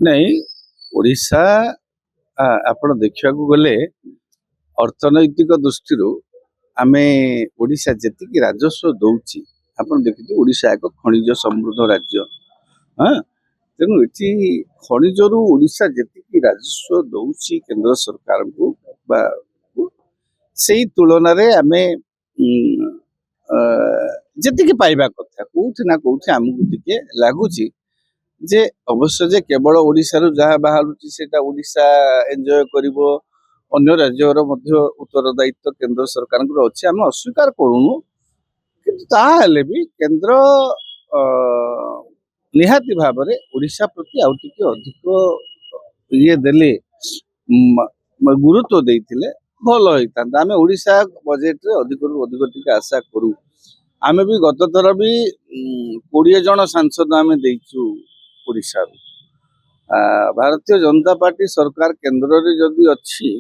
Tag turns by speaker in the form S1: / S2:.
S1: नहीं ओडिशा आपण देखा गले अर्थनैतिक दृष्टि आमे ओडिशा जेतिकी राजस्व दौची आपण देखिए ओडिशा एक खनिज समृद्ध राज्य। हाँ तेणु ये खनिज रु ओडिशा जेतिकी राजस्व दौची केंद्र सरकार को बा से तुलन आमे जेतिकी पाइबा कथा कोठी ना कोठी आमको टिके लागुची जे अवश्य जे केवल ओडिशा रु जहाँ बाहरुची सेटा ओडिशा एंजॉय करिवो अन्य राज्यर मध्य उत्तरदायित्व केंद्र सरकार अच्छे आम अस्वीकार करूनु किंतु ताहेले भी केंद्र निहाती भाव में ओडिशा प्रति आउ टिके अधिक ये देले गुरुत्व देइथिले भल होता आम ओडिशा बजेट रे अधिक रु अधिक टिके आशा करू। आमे भी गत थर भी 20 जन सांसद आमे देइछु ओडिशा भारतीय जनता पार्टी सरकार केंद्र रे जदि अच्छी